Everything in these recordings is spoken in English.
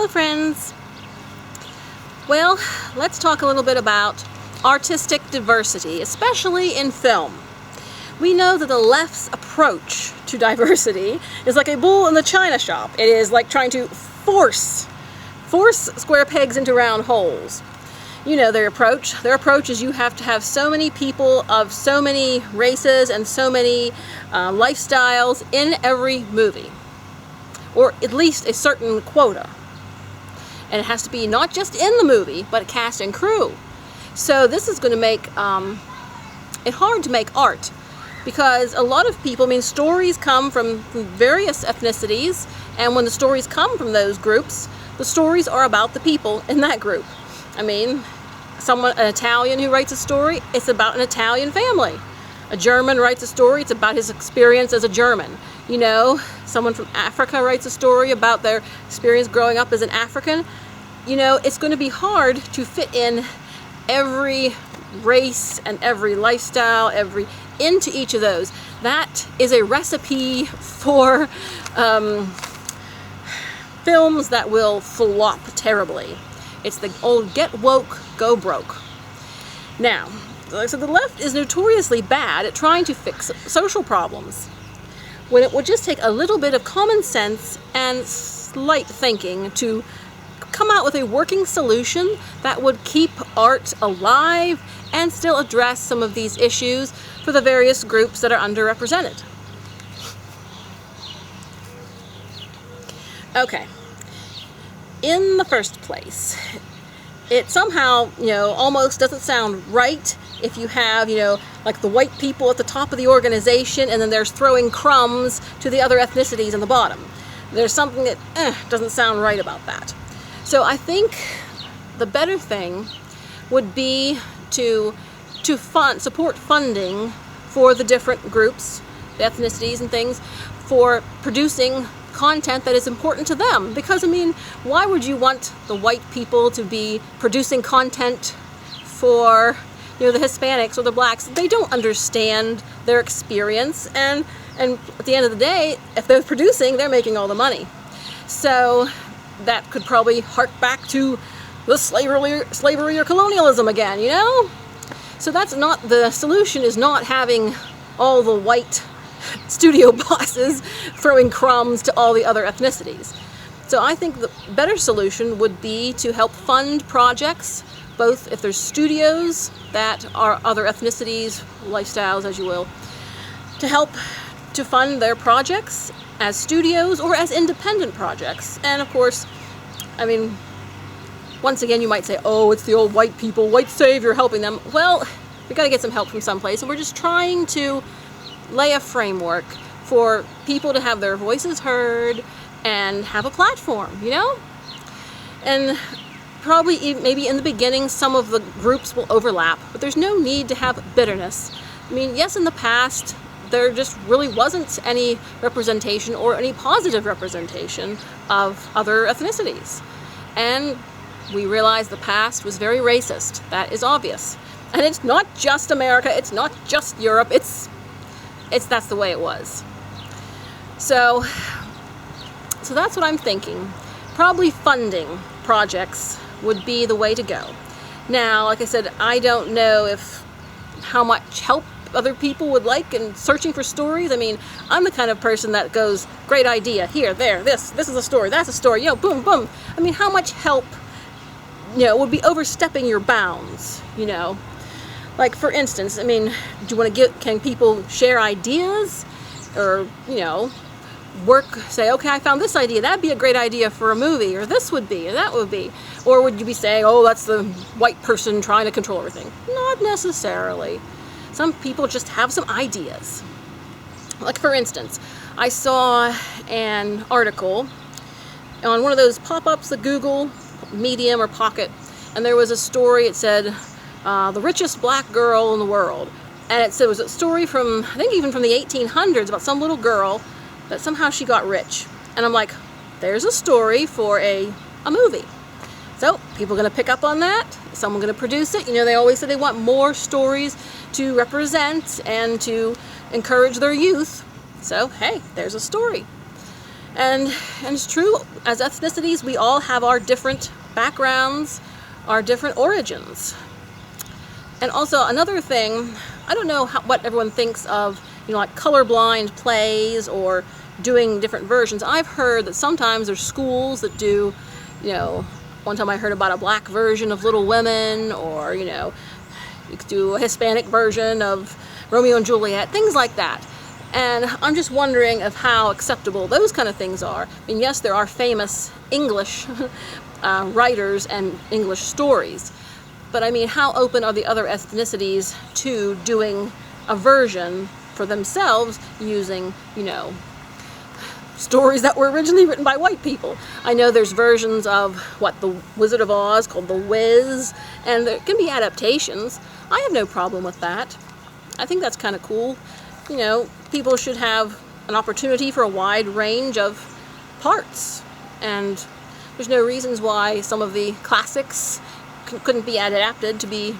Hello friends! Well, let's talk a little bit about artistic diversity, especially in film. We know that the left's approach to diversity is like a bull in the china shop. It is like trying to force square pegs into round holes. You know their approach. Their approach is you have to have so many people of so many races and so many lifestyles in every movie, or at least a certain quota. And it has to be not just in the movie, but cast and crew. So this is going to make it hard to make art, because a lot of people, stories come from various ethnicities, and when the stories come from those groups, the stories are about the people in that group. An Italian who writes a story, it's about an Italian family. A German writes a story, it's about his experience as a German. You know, someone from Africa writes a story about their experience growing up as an African. You know, it's going to be hard to fit in every race and every lifestyle, into each of those. That is a recipe for films that will flop terribly. It's the old get woke, go broke. Now, so the left is notoriously bad at trying to fix social problems, when it would just take a little bit of common sense and slight thinking to come out with a working solution that would keep art alive and still address some of these issues for the various groups that are underrepresented. Okay. In the first place, it somehow, almost doesn't sound right if you have, like the white people at the top of the organization, and then there's throwing crumbs to the other ethnicities in the bottom. There's something that doesn't sound right about that. So I think the better thing would be to support funding for the different groups, the ethnicities and things, for producing content that is important to them. Because why would you want the white people to be producing content for the Hispanics or the blacks? They don't understand their experience, and at the end of the day, if they're producing, they're making all the money. So that could probably hark back to the slavery or colonialism again, So that's not the solution, is not having all the white studio bosses throwing crumbs to all the other ethnicities. So I think the better solution would be to help fund projects, both if there's studios that are other ethnicities, lifestyles, as you will, to help to fund their projects as studios or as independent projects. And of course, once again, you might say, oh, it's the old white people, white savior helping them. Well, we got to get some help from someplace, and we're just trying to lay a framework for people to have their voices heard and have a platform, And probably maybe in the beginning some of the groups will overlap, but there's no need to have bitterness. Yes, in the past there just really wasn't any representation or any positive representation of other ethnicities. And we realize the past was very racist. That is obvious. And it's not just America, it's not just Europe, that's the way it was. So that's what I'm thinking. Probably funding projects would be the way to go. Now, like I said, I don't know how much help other people would like in searching for stories. I'm the kind of person that goes, great idea, here, there, this is a story, that's a story, boom, boom. How much help, would be overstepping your bounds, Like, for instance, do you want to can people share ideas? Or, say, okay, I found this idea, that'd be a great idea for a movie, or this would be, or that would be. Or would you be saying, oh, that's the white person trying to control everything? Not necessarily. Some people just have some ideas. Like, for instance, I saw an article on one of those pop-ups that Google, Medium or Pocket, and there was a story. It said, the richest black girl in the world. And it was a story from, I think even from the 1800s, about some little girl that somehow she got rich. And I'm like, there's a story for a movie. So people are going to pick up on that. Someone going to produce it. They always say they want more stories to represent and to encourage their youth. So hey, there's a story. And it's true, as ethnicities, we all have our different backgrounds, our different origins. And also another thing, I don't know what everyone thinks of, like colorblind plays or doing different versions. I've heard that sometimes there's schools that do, one time I heard about a black version of Little Women, or, you could do a Hispanic version of Romeo and Juliet, things like that. And I'm just wondering of how acceptable those kind of things are. I mean, yes, there are famous English writers and English stories, but I mean, how open are the other ethnicities to doing a version for themselves using, stories that were originally written by white people? I know there's versions of, the Wizard of Oz called The Wiz, and there can be adaptations. I have no problem with that. I think that's kind of cool. People should have an opportunity for a wide range of parts, and there's no reasons why some of the classics couldn't be adapted to be,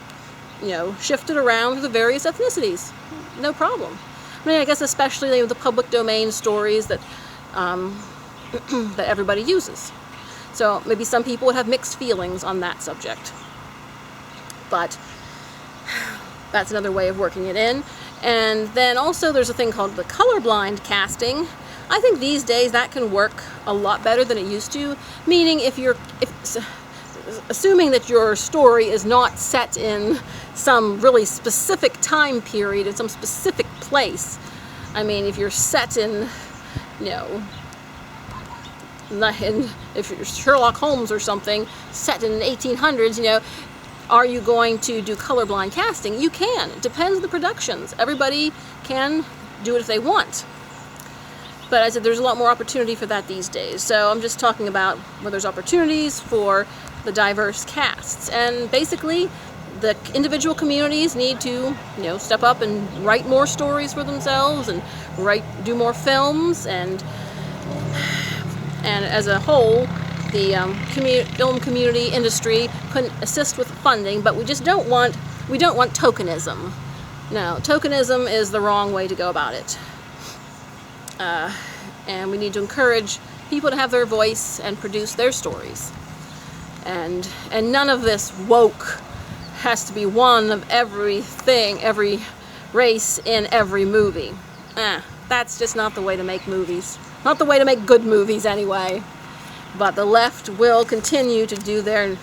shifted around to the various ethnicities. No problem. I mean, I guess especially the public domain stories that that everybody uses. So maybe some people would have mixed feelings on that subject. But that's another way of working it in. And then also there's a thing called the colorblind casting. I think these days that can work a lot better than it used to. Meaning assuming that your story is not set in some really specific time period, in some specific place. I mean, if you're set in, if you're Sherlock Holmes or something, set in the 1800s, are you going to do colorblind casting? You can. It depends on the productions. Everybody can do it if they want. But I said there's a lot more opportunity for that these days. So I'm just talking about where there's opportunities for the diverse casts. And basically, the individual communities need to, step up and write more stories for themselves and do more films, and as a whole, the film community industry couldn't assist with funding, but we don't want tokenism. No, tokenism is the wrong way to go about it. And we need to encourage people to have their voice and produce their stories. And none of this woke has to be one of everything, every race in every movie. That's just not the way to make movies. Not the way to make good movies anyway. But the left will continue to do their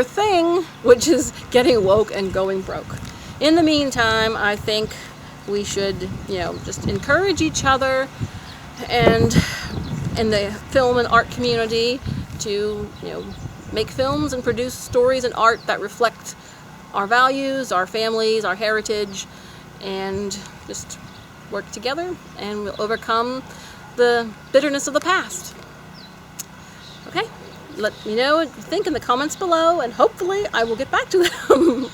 thing, which is getting woke and going broke. In the meantime, I think we should, just encourage each other and in the film and art community to, make films and produce stories and art that reflect our values, our families, our heritage, and just work together, and we'll overcome the bitterness of the past. Okay? Let me know what you think in the comments below, and hopefully I will get back to them.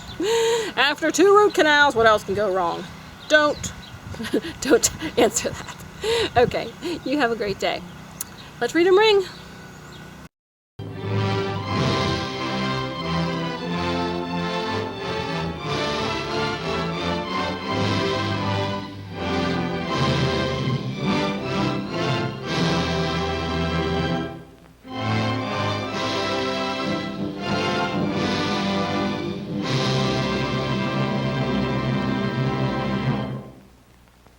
After 2 root canals, what else can go wrong? Don't answer that. Okay, you have a great day. Let's read and ring.